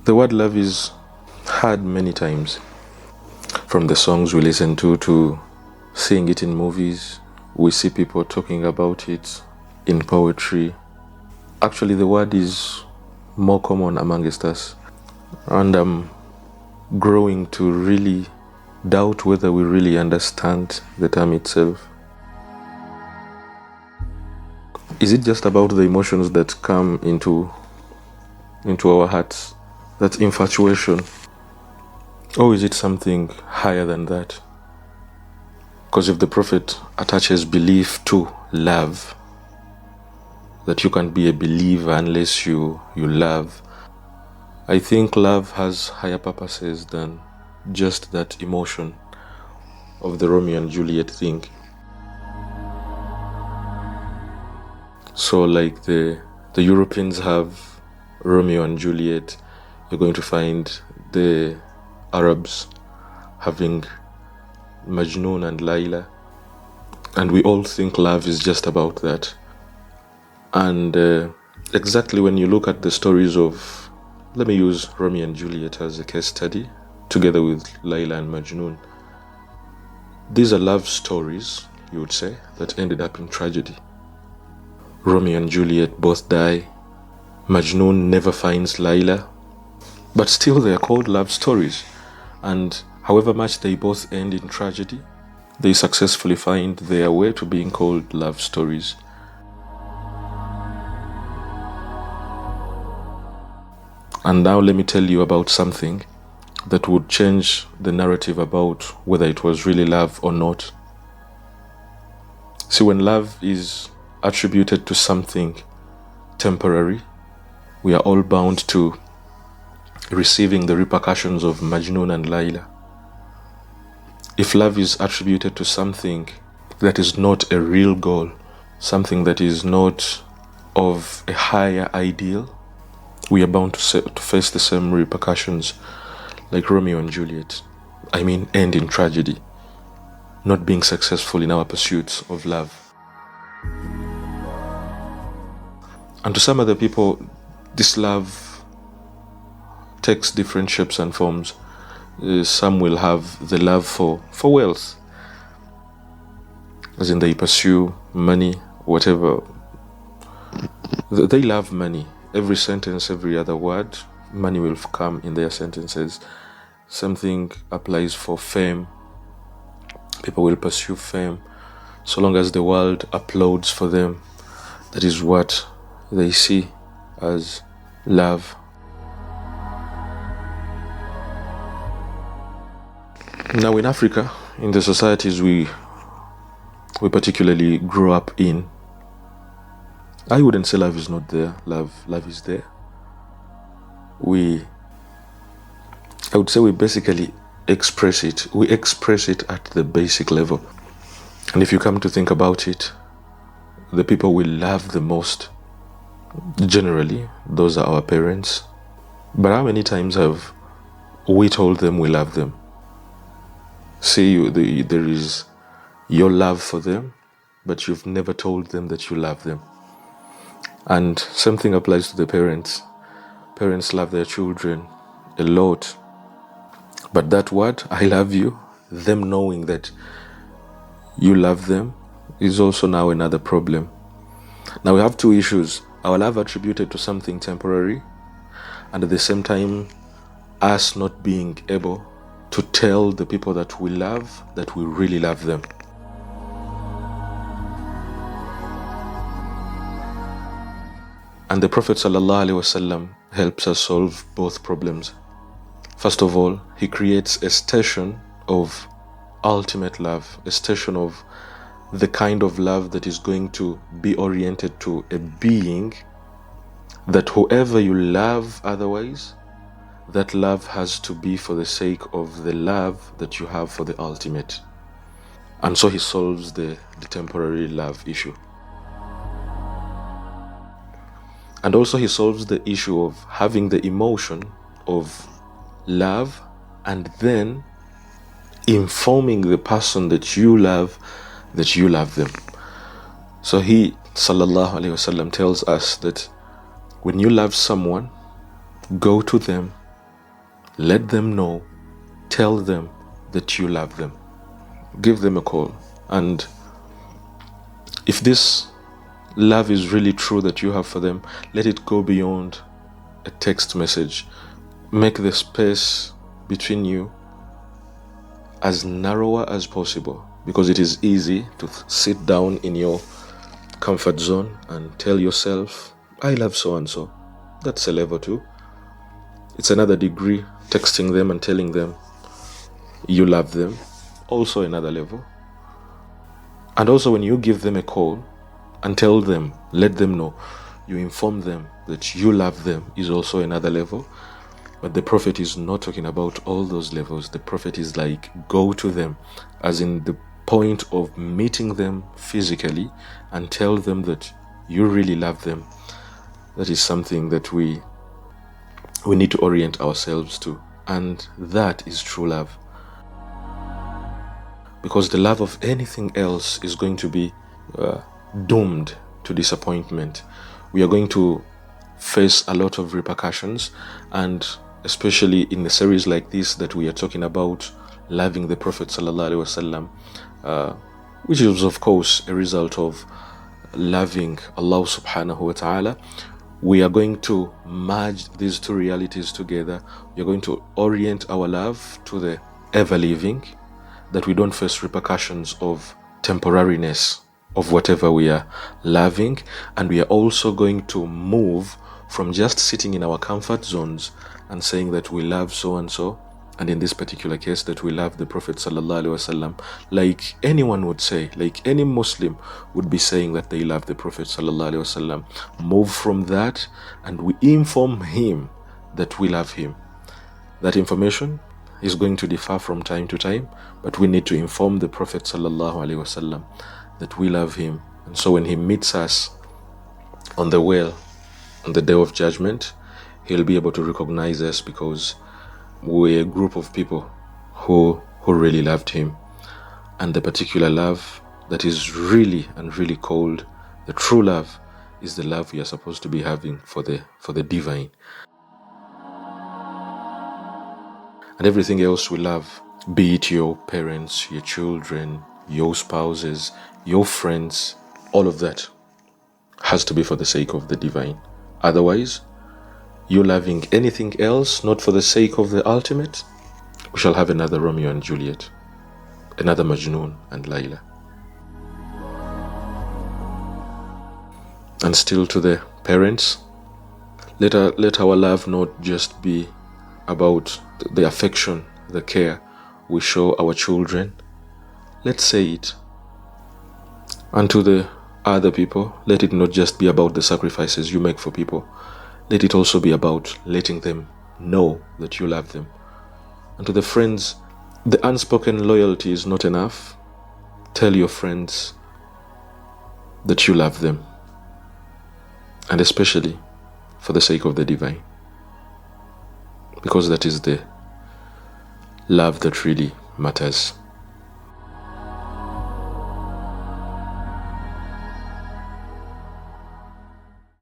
The word love is heard many times, from the songs we listen to seeing it in movies. We see people talking about it in poetry. Actually, the word is more common amongst us, and I'm growing to really doubt whether we really understand the term itself. Is it just about the emotions that come into our hearts, that infatuation, or is it something higher than that? Because if the Prophet attaches belief to love, that you can't be a believer unless you love, I think love has higher purposes than just that emotion of the Romeo and Juliet thing. So like the Europeans have Romeo and Juliet, you're going to find the Arabs having Majnun and Layla, and we all think love is just about that. And exactly when you look at the stories of, let me use Romeo and Juliet as a case study, together with Layla and Majnun, these are love stories, you would say, that ended up in tragedy. Romeo and Juliet both die. Majnun never finds Layla, but still they are called love stories. And however much they both end in tragedy, they successfully find their way to being called love stories. And now let me tell you about something that would change the narrative about whether it was really love or not. See, when love is attributed to something temporary, we are all bound to receiving the repercussions of Majnun and Layla. If love is attributed to something that is not a real goal, something that is not of a higher ideal, we are bound to face the same repercussions like Romeo and Juliet. I mean, end in tragedy, not being successful in our pursuits of love. And to some other people, this love takes different shapes and forms. Some will have the love for wealth, as in they pursue money, whatever. They love money. Every sentence, every other word, money will come in their sentences. Something applies for fame. People will pursue fame so long as the world applauds for them. That is what they see as love. Now in Africa, in the societies we particularly grew up in, I wouldn't say love is not there. Love is there. I would say we basically express it. We express it at the basic level. And if you come to think about it, the people we love the most, generally, those are our parents. But how many times have we told them we love them? See, there is your love for them, but you've never told them that you love them. And something applies to the parents. Parents love their children a lot. But that word, I love you, them knowing that you love them, is also now another problem. Now we have two issues. Our love attributed to something temporary, and at the same time, us not being able to tell the people that we love that we really love them. And the Prophet ﷺ helps us solve both problems. First of all, he creates a station of ultimate love, a station of the kind of love that is going to be oriented to a being that whoever you love otherwise, that love has to be for the sake of the love that you have for the ultimate. And so he solves the temporary love issue. And also he solves the issue of having the emotion of love and then informing the person that you love them. So he, sallallahu alaihi wasallam, tells us that when you love someone, go to them let them know, tell them that you love them. Give them a call. And if this love is really true that you have for them, let it go beyond a text message. Make the space between you as narrower as possible, because it is easy to sit down in your comfort zone and tell yourself, I love so and so. That's a level 2. It's another degree, texting them and telling them you love them, also another level. And also when you give them a call and tell them, let them know, you inform them that you love them, is also another level. But the Prophet is not talking about all those levels. The Prophet is like, go to them, as in the point of meeting them physically and tell them that you really love them. That is something that we need to orient ourselves to. And that is true love. Because the love of anything else is going to be doomed to disappointment. We are going to face a lot of repercussions, and especially in a series like this that we are talking about, loving the Prophet ﷺ, which is of course a result of loving Allah subhanahu wa ta'ala. We are going to merge these two realities together. We are going to orient our love to the ever-living, that we don't face repercussions of temporariness of whatever we are loving. And we are also going to move from just sitting in our comfort zones and saying that we love so and so, and in this particular case that we love the Prophet ﷺ, like anyone would say, like any Muslim would be saying that they love the Prophet ﷺ. Move from that and we inform him that we love him. That information is going to differ from time to time, but we need to inform the Prophet ﷺ that we love him. And so when he meets us on the well on the day of judgment, he'll be able to recognize us, because we're a group of people who really loved him. And the particular love that is really and really called the true love is the love we are supposed to be having for the divine. And everything else we love, be it your parents, your children, your spouses, your friends, all of that has to be for the sake of the divine. Otherwise, you loving anything else not for the sake of the ultimate, we shall have another Romeo and Juliet, another Majnun and Layla. And still to the parents, let our love not just be about the affection, the care we show our children. Let's say it. And to the other people, let it not just be about the sacrifices you make for people. Let it also be about letting them know that you love them. And to the friends, the unspoken loyalty is not enough. Tell your friends that you love them. And especially for the sake of the divine. Because that is the love that really matters.